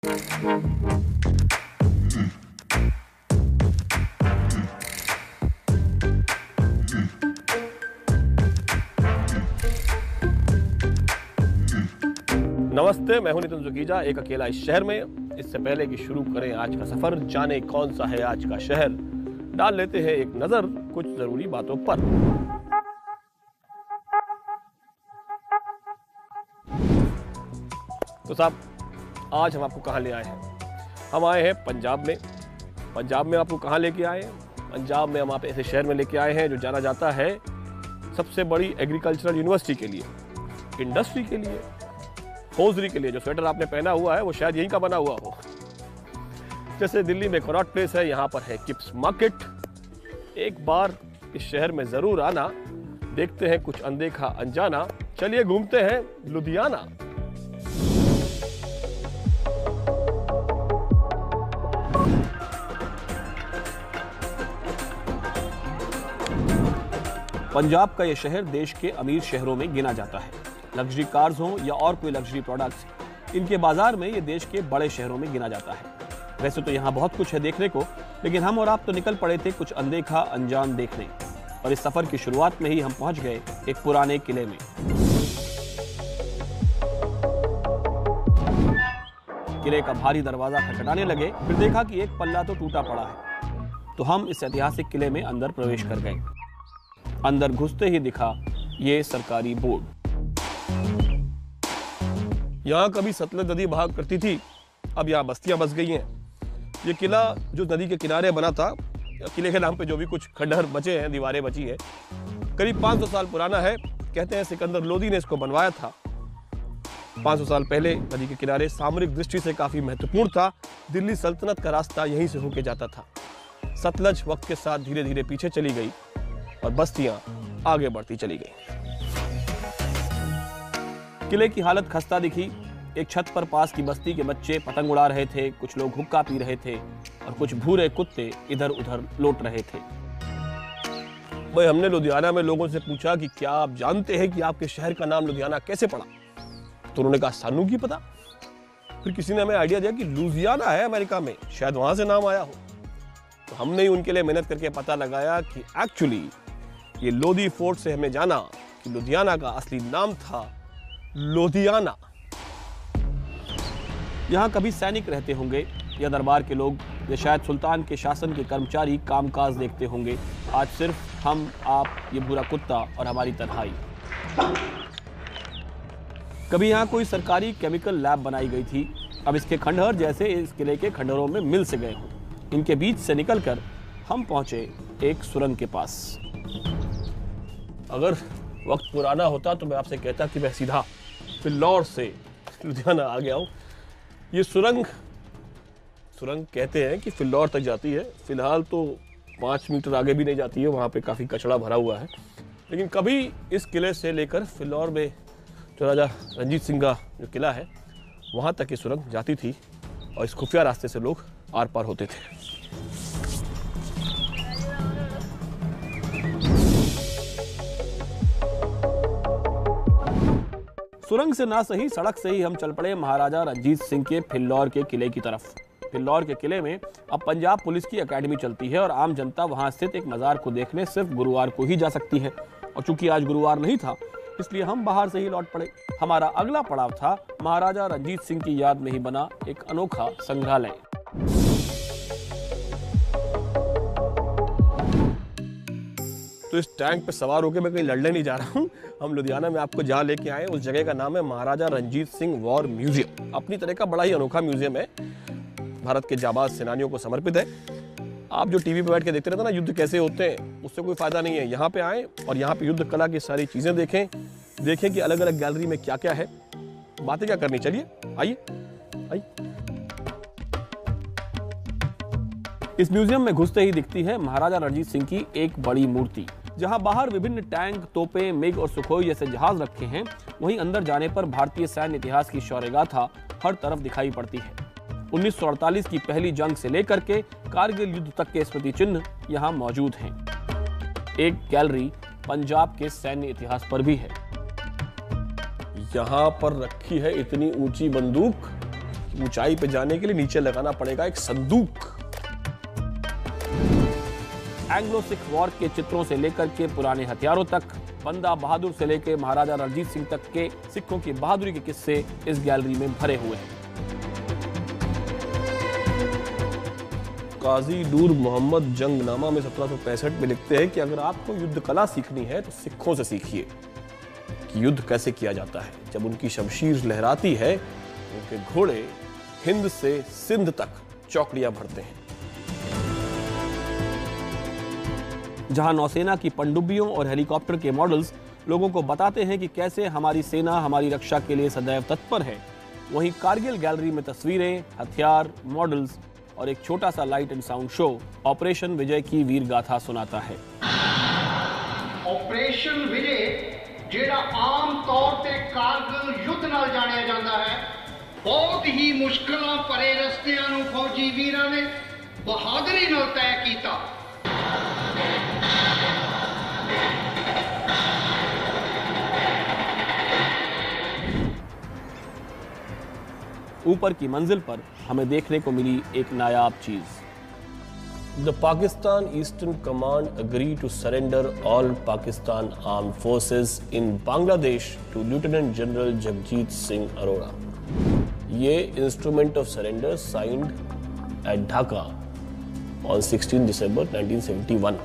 नमस्ते, मैं हूं नितिन जुगीजा, एक अकेला इस शहर में। इससे पहले कि शुरू करें आज का सफर, जाने कौन सा है आज का शहर, डाल लेते हैं एक नजर कुछ जरूरी बातों पर। तो साहब, आज हम आपको कहां ले आए हैं? हम आए हैं पंजाब में। पंजाब में आपको कहां लेके आए हैं? पंजाब में हम आप ऐसे शहर में लेके आए हैं जो जाना जाता है सबसे बड़ी एग्रीकल्चरल यूनिवर्सिटी के लिए, इंडस्ट्री के लिए, हौजरी के लिए। जो स्वेटर आपने पहना हुआ है वो शायद यहीं का बना हुआ हो। जैसे दिल्ली में कनॉट प्लेस है, यहाँ पर है किप्स मार्केट। एक बार इस शहर में जरूर आना, देखते हैं कुछ अनदेखा अनजाना। चलिए घूमते हैं लुधियाना। पंजाब का यह शहर देश के अमीर शहरों में गिना जाता है। लग्जरी कार्स हों या और कोई लग्जरी प्रोडक्ट्स, इनके बाजार में ये देश के बड़े शहरों में गिना जाता है। वैसे तो यहाँ बहुत कुछ है देखने को, लेकिन हम और आप तो निकल पड़े थे कुछ अनदेखा अनजान देखने। और इस सफर की शुरुआत में ही हम पहुंच गए एक पुराने किले में। किले का भारी दरवाजा खटखटाने लगे, फिर देखा कि एक पल्ला तो टूटा पड़ा है। तो हम इस ऐतिहासिक किले में अंदर प्रवेश कर गए। अंदर घुसते ही दिखा ये सरकारी बोर्ड। यहाँ कभी सतलज नदी बहा करती थी, अब यहाँ बस्तियां बस गई हैं। ये किला जो नदी के किनारे बना था, किले के नाम पे जो भी कुछ खंडहर बचे हैं, दीवारें बची है, करीब 500 साल पुराना है। कहते हैं सिकंदर लोदी ने इसको बनवाया था। 500 साल पहले नदी के किनारे सामरिक दृष्टि से काफी महत्वपूर्ण था। दिल्ली सल्तनत का रास्ता यहीं से होके जाता था। सतलज वक्त के साथ धीरे धीरे पीछे चली गई और बस्तियां आगे बढ़ती चली गई। किले की हालत खस्ता दिखी। एक छत पर पास की बस्ती के बच्चे पतंग उड़ा रहे थे, कुछ लोग हुक्का पी रहे थे और कुछ भूरे कुत्ते इधर उधर लौट रहे थे। भाई, हमने लुधियाना में लोगों से पूछा कि क्या आप जानते हैं कि आपके शहर का नाम लुधियाना कैसे पड़ा? तो उन्होंने कहा सानू की पता। फिर किसी ने हमें आइडिया दिया कि लुधियाना है अमेरिका में, शायद वहां से नाम आया हो। तो हमने ही उनके लिए मेहनत करके पता लगाया कि एक्चुअली ये लोधी फोर्ट से हमने जाना कि लुधियाना का असली नाम था लोधियाना। यहाँ कभी सैनिक रहते होंगे या दरबार के लोग, या शायद सुल्तान के शासन के कर्मचारी कामकाज देखते होंगे। आज सिर्फ हम, आप, ये बुरा कुत्ता और हमारी तन्हाई। कभी यहाँ कोई सरकारी केमिकल लैब बनाई गई थी। अब इसके खंडहर जैसे इस किले के खंडहरों में मिल से गए हों। इनके बीच से निकलकर हम पहुंचे एक सुरंग के पास। अगर वक्त पुराना होता तो मैं आपसे कहता कि मैं सीधा फिल्लौर से लुधियाना आ गया हूँ। ये सुरंग कहते हैं कि फिल्लौर तक जाती है। फिलहाल तो 5 मीटर आगे भी नहीं जाती है, वहाँ पे काफ़ी कचड़ा भरा हुआ है। लेकिन कभी इस किले से लेकर फिल्लौर में जो राजा रंजीत सिंह का जो किला है, वहाँ तक ये सुरंग जाती थी और इस खुफिया रास्ते से लोग आर पार होते थे। सुरंग से ना सही, सड़क से ही हम चल पड़े महाराजा रंजीत सिंह के फिल्लौर के किले की तरफ। फिल्लौर के किले में अब पंजाब पुलिस की एकेडमी चलती है और आम जनता वहां स्थित एक मजार को देखने सिर्फ गुरुवार को ही जा सकती है। और चूंकि आज गुरुवार नहीं था, इसलिए हम बाहर से ही लौट पड़े। हमारा अगला पड़ाव था महाराजा रंजीत सिंह की याद में ही बना एक अनोखा संग्रहालय। तो इस टैंक पे सवार होकर मैं कहीं लड़ने नहीं जा रहा हूँ। हम लुधियाना में आपको जहाँ लेके आए, उस जगह का नाम है महाराजा रंजीत सिंह वॉर म्यूजियम। अपनी तरह का बड़ा ही अनोखा म्यूजियम है, भारत के जाबाज सेनानियों को समर्पित है। आप जो टीवी पे बैठ के देखते रहते ना युद्ध कैसे होते हैं, उससे कोई फायदा नहीं है। यहाँ पे आए और यहाँ पे युद्ध कला की सारी चीजें देखें कि अलग अलग गैलरी में क्या क्या है। बातें क्या करनी, चलिए आइए। इस म्यूजियम में घुसते ही दिखती है महाराजा रणजीत सिंह की एक बड़ी मूर्ति। जहां बाहर विभिन्न टैंक, तोपें, मिग और सुखोई जैसे जहाज रखे हैं, वहीं अंदर जाने पर भारतीय सैन्य इतिहास की शौर्यगाथा हर तरफ दिखाई पड़ती है। 1948 की पहली जंग से लेकर के कारगिल युद्ध तक के स्मृति चिन्ह यहाँ मौजूद हैं। एक गैलरी पंजाब के सैन्य इतिहास पर भी है। यहाँ पर रखी है इतनी ऊंची बंदूक कि ऊंचाई पे जाने के लिए नीचे लगाना पड़ेगा एक संदूक। एंग्लो सिख वॉर के चित्रों से लेकर के पुराने हथियारों तक, बंदा बहादुर से लेकर महाराजा रणजीत सिंह तक के सिखों की बहादुरी के किस्से इस गैलरी में भरे हुए हैं। काजी नूर मोहम्मद जंगनामा में 1765 में लिखते हैं कि अगर आपको युद्ध कला सीखनी है तो सिखों से सीखिए कि युद्ध कैसे किया जाता है। जब उनकी शमशीर लहराती है, उनके घोड़े हिंद से सिंध तक चौकड़ियां भरते हैं। जहां नौसेना की पनडुब्बियों और हेलीकॉप्टर के मॉडल्स लोगों को बताते हैं कि कैसे हमारी सेना हमारी रक्षा के लिए सदैव तत्पर है, वहीं कारगिल गैलरी में तस्वीरें, हथियार, मॉडल्स और एक छोटा सा light and sound show operation Vijay की वीर गाथा सुनाता है। ऑपरेशन विजय जेड़ा आम तौर पे कारगिल युद्ध नाल जानिया जाता है, बहुत ही मुश्किलों भरे रस्तियां नूं फौजी वीरां ने बहादुरी नाल तय कीता। ऊपर की मंजिल पर हमें देखने को मिली एक नायाब चीज। The Pakistan Eastern Command agreed to surrender all Pakistan armed forces in Bangladesh to Lieutenant General Jagjit Singh Arora. ये instrument of surrender signed at Dhaka on 16 December 1971.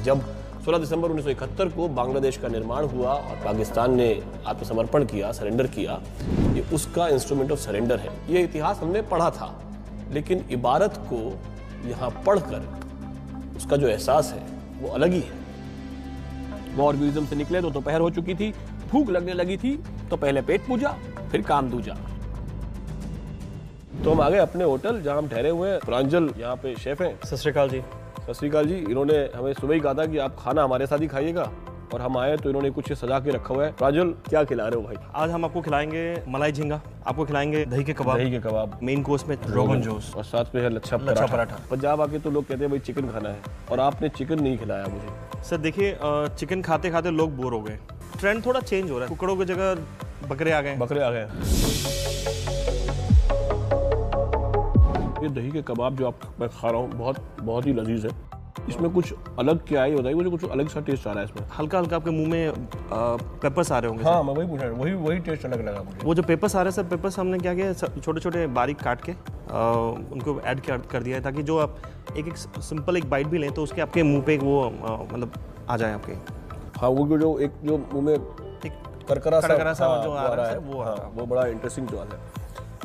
जब 16 दिसंबर 1971 को बांग्लादेश का निर्माण हुआ और पाकिस्तान ने आत्मसमर्पण किया, सरेंडर किया, ये उसका इंस्ट्रूमेंट ऑफ सरेंडर है। ये इतिहास हमने पढ़ा था, लेकिन इबारत को यहाँ पढ़कर उसका जो एहसास है वो अलग ही है। वॉर म्यूजियम से निकले तो दोपहर हो चुकी थी, भूख लगने लगी थी, तो पहले पेट पूजा फिर काम दूजा। तो हम आ गए अपने होटल जहाँ हम ठहरे हुए हैं। प्रांजल यहाँ पे शेफ हैं। सत श्री अकाल जी। सत श्री अकाल जी। इन्होंने हमें सुबह ही कहा था कि आप खाना हमारे साथ ही खाइएगा, और हम आए तो इन्होंने कुछ सजा के रखा हुआ है। प्रांजल, क्या खिला रहे हो भाई? आज हम आपको खिलाएंगे मलाई झींगा, आपको खिलाएंगे दही के कबाब, दही के कबाब, मेन कोर्स में रोगन जोश, और साथ में है लच्छा पराठा। पंजाब आके तो लोग कहते हैं भाई चिकन खाना है, और आपने चिकन नहीं खिलाया मुझे। सर देखिए, चिकन खाते खाते लोग बोर हो गए, ट्रेंड थोड़ा चेंज हो रहा है, कुकड़ों की जगह बकरे आ गए। बकरे आ गए। ये दही के कबाब जो मैं खा रहा हूँ बहुत ही लजीज है। इसमें कुछ अलग क्या है बताइए मुझे, कुछ अलग सा टेस्ट आ रहा है इसमें। हल्का हल्का आपके मुंह में पेपर्स आ रहे होंगे। हाँ, मैं वही पूछ रहा हूँ, वही टेस्ट अलग लगा मुझे। वो जो पेपर्स आ रहे हैं सर, पेपर्स हमने क्या किया, छोटे छोटे बारीक काट के उनको ऐड कर दिया है, ताकि जो आप एक सिंपल एक बाइट भी लें तो उसके आपके मुंह पे वो मतलब आ जाए आपके। हाँ, वो जो मुंह में एक करकरा सा जो आ रहा है वो बड़ा इंटरेस्टिंग जो है।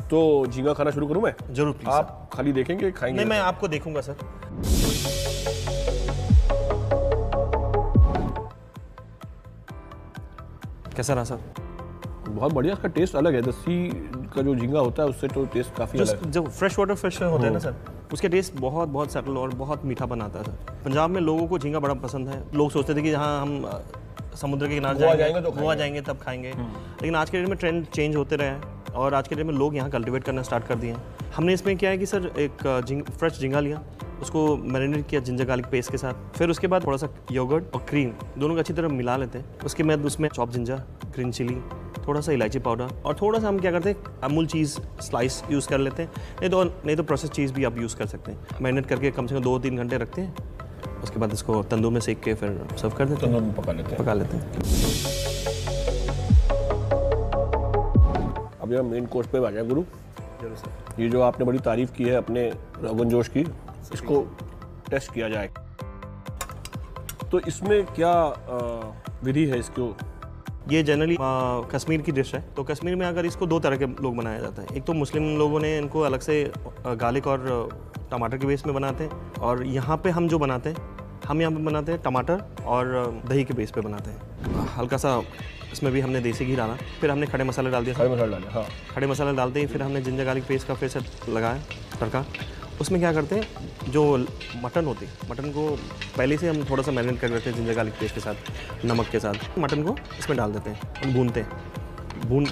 तो झींगा खाना शुरू करूँ मैं? जरूर प्लीज। आप खाली देखेंगे, खाएंगे? नहीं, मैं आपको देखूंगा सर। कैसा रहा सर? बहुत बढ़िया, इसका टेस्ट अलग है। देसी का जो झींगा होता है उससे तो टेस्ट काफी अलग है। जो फ्रेश वाटर फिश होते हैं ना सर, उसके टेस्ट बहुत सेटल और बहुत मीठा बनाता है सर। पंजाब में लोगों को झींगा बड़ा पसंद है। लोग सोचते थे कि जहाँ हम समुद्र के किनारे गोवा जाएंगे तब खाएंगे, लेकिन आज के डेट में ट्रेंड चेंज होते रहे हैं और आज के डेट में लोग यहाँ कल्टीवेट करना स्टार्ट कर दिए हैं। हमने इसमें क्या है कि सर एक फ्रेश झींगा लिया, उसको मैरिनेट किया जिंजर गार्लिक पेस्ट के साथ, फिर उसके बाद थोड़ा सा योगर्ट और क्रीम दोनों को अच्छी तरह मिला लेते हैं। उसके बाद उसमें चॉप जिंजर, ग्रीन चिली, थोड़ा सा इलायची पाउडर और थोड़ा सा हम क्या करते हैं अमूल चीज़ स्लाइस यूज़ कर लेते हैं, नहीं तो प्रोसेस चीज़ भी आप यूज़ कर सकते हैं। मैरिनेट करके कम से कम 2-3 घंटे रखते हैं, उसके बाद इसको तंदूर में सेक के फिर सर्व कर देते हैं। तंदूर में पका लेते हैं। अब यह मेन कोर्स पे आ जाए गुरु। जरूर सर। ये जो आपने बड़ी तारीफ की है अपने रोगन जोश की, इसको टेस्ट किया जाए। तो इसमें क्या विधि है इसको? ये जनरली कश्मीर की डिश है। तो कश्मीर में अगर इसको 2 तरह के लोग बनाया जाता है। एक तो मुस्लिम लोगों ने इनको अलग से गार्लिक और टमाटर के बेस में बनाते हैं, और यहाँ पे हम जो बनाते हैं, हम यहाँ पे बनाते हैं टमाटर और दही के बेस पे बनाते हैं। हल्का सा इसमें भी हमने देसी घी डाला, फिर हमने खड़े मसाले डाल दिए। खड़े मसाले डाले, हाँ। खड़े मसाले डालते ही फिर हमने जिंजर गार्लिक पेस्ट का फिर से लगाया तड़का। उसमें क्या करते हैं, जो मटन होती है, मटन को पहले से हम थोड़ा सा मैरिनेट कर देते हैं जिंजर गार्लिक पेस्ट के साथ, नमक के साथ। मटन को इसमें डाल देते हैं, हम भूनते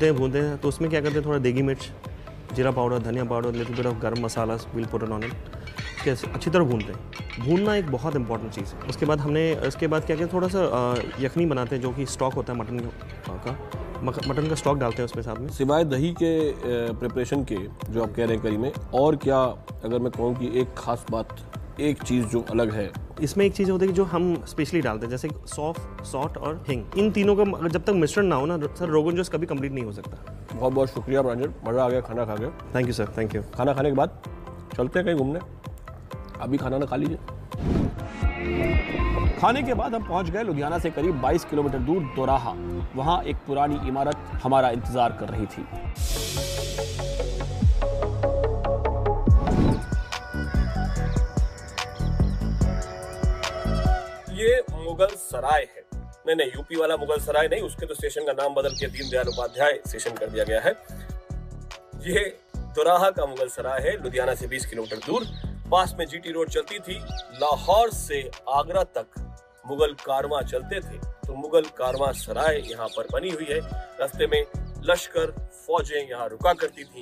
हैं। तो उसमें क्या करते हैं, थोड़ा देगी मिर्च, जीरा पाउडर, धनिया पाउडर, लिटिल बिट ऑफ गरम मसाला, विल पुट ऑन इट, अच्छी तरह भूनते हैं। भूनना एक बहुत इंपॉर्टेंट चीज़ है। उसके बाद क्या किया, थोड़ा सा यखनी बनाते हैं, जो कि स्टॉक होता है मटन का, मटन का स्टॉक डालते हैं उसमें साथ में। सिवाय दही के प्रिपरेशन के जो आप कह रहे हैं करी में, और क्या अगर मैं कहूँ कि एक खास बात, एक चीज़ जो अलग है इसमें, एक चीज़ होती है कि जो हम स्पेशली डालते हैं, जैसे सौंफ, सॉल्ट और हिंग, इन तीनों का जब तक मिश्रण ना हो ना सर, रोगन जोश कभी कंप्लीट नहीं हो सकता। बहुत बहुत शुक्रिया प्रांजल, मज़ा आ गया खाना खा के। Thank you sir, thank you. खाना खाने के बाद चलते हैं कहीं घूमने, अभी खाना ना खा लीजिए। खाने के बाद हम पहुंच गए लुधियाना से करीब 22 किलोमीटर दूर दोराहा। वहां एक पुरानी इमारत हमारा इंतजार कर रही थी। ये मुगल सराय है। नहीं, यूपी वाला मुगल सराय नहीं, उसके तो स्टेशन का नाम बदल के दीनदयाल उपाध्याय स्टेशन कर दिया गया है। ये दोराहा का मुगल सराय है, लुधियाना से 20 किलोमीटर दूर। पास में जीटी रोड चलती थी। लाहौर से आगरा तक मुगल कारवां चलते थे, तो मुगल कारवां सराय यहाँ पर बनी हुई है। रास्ते में लश्कर, फौजें यहाँ रुका करती थी,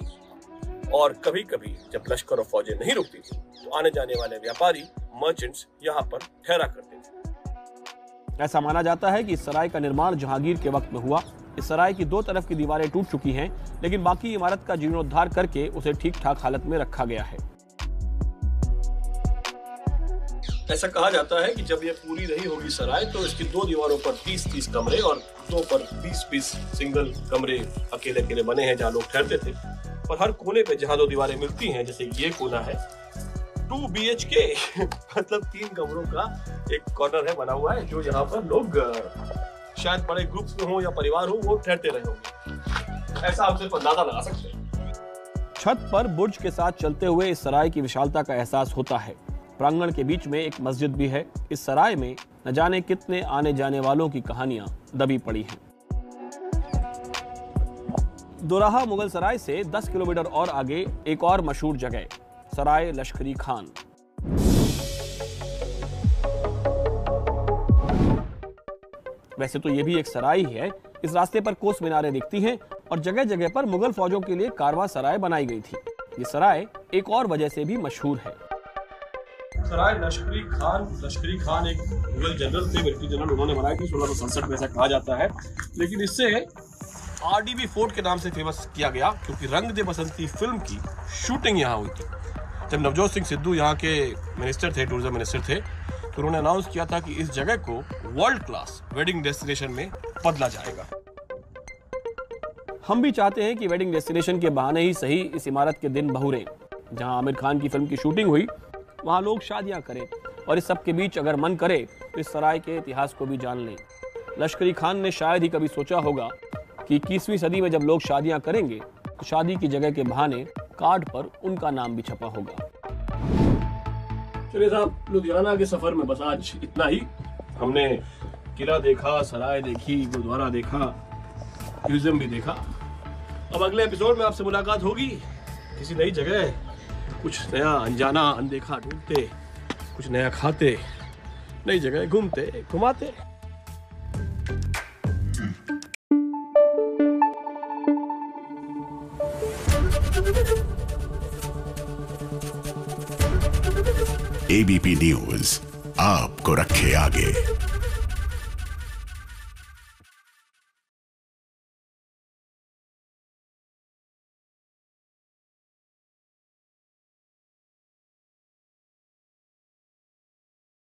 और कभी कभी जब लश्कर और फौजें नहीं रुकती थी तो आने जाने वाले व्यापारी, मर्चेंट्स यहाँ पर ठहरा करते थे। ऐसा माना जाता है कि इस सराय का निर्माण जहांगीर के वक्त में हुआ। इस सराय की 2 तरफ की दीवारें टूट चुकी हैं, लेकिन बाकी इमारत का जीर्णोद्धार करके उसे ठीक ठाक हालत में रखा गया है। ऐसा कहा जाता है कि जब ये पूरी नहीं होगी सराय, तो इसकी 2 दीवारों पर 30-30 कमरे और 2 पर 20-20 सिंगल कमरे अकेले अकेले बने हैं जहाँ लोग ठहरते थे। और हर कोने पे जहाँ 2 दीवारें मिलती हैं, जैसे ये कोना है 2 BHK मतलब 3 कमरों का एक कॉर्नर है बना हुआ है, जो यहाँ पर लोग शायद बड़े ग्रुप में हो या परिवार हो, वो ठहरते रहे होंगे। ऐसा आप सिर्फ अंदाजा लगा सकते हैं। छत पर बुर्ज के साथ चलते हुए इस सराय की विशालता का एहसास होता है। प्रांगण के बीच में एक मस्जिद भी है। इस सराय में न जाने कितने आने जाने वालों की कहानियां दबी पड़ी हैं। दोराहा मुगल सराय से 10 किलोमीटर और आगे एक और मशहूर जगह, सराय लश्करी खान। वैसे तो ये भी एक सराय ही है। इस रास्ते पर कोस मीनारें दिखती हैं और जगह जगह पर मुगल फौजों के लिए कारवां सराय बनाई गई थी। ये सराय एक और वजह से भी मशहूर है। सराय लश्करी खान एक मुगल जनरल थे, मिलिट्री जनरल, उन्होंने बनाई थी 1667 में, ऐसा कहा जाता है। लेकिन इससे RDB फोर्ट के नाम से फेमस किया गया, क्योंकि रंग दे बसंती फिल्म की शूटिंग यहाँ हुई थी। जब नवजोत सिंह सिद्धू यहाँ के मिनिस्टर थे, टूरिज्म मिनिस्टर थे, तो उन्होंने अनाउंस किया था कि इस जगह को वर्ल्ड क्लास वेडिंग डेस्टिनेशन में बदला जाएगा। हम भी चाहते हैं कि वेडिंग डेस्टिनेशन के बहाने ही सही इस इमारत के दिन बहुरे। जहां आमिर खान की फिल्म की शूटिंग हुई, वहां लोग शादियां करें, और इस सब के बीच अगर मन करे तो इस सराय के इतिहास को भी जान लें। लश्करी खान ने शायद ही कभी सोचा होगा कि 21वीं सदी में जब लोग शादियां करेंगे तो शादी की जगह के बहाने कार्ड पर उनका नाम भी छपा होगा। चलिए साहब, लुधियाना के सफर में बस आज इतना ही। हमने किला देखा, सराय देखी, गुरुद्वारा देखा, म्यूजियम भी देखा। अब अगले एपिसोड में आपसे मुलाकात होगी किसी नई जगह, कुछ नया अनजाना अनदेखा ढूंढते, कुछ नया खाते, नई जगह घूमते घुमाते। ABP न्यूज आपको रखे आगे।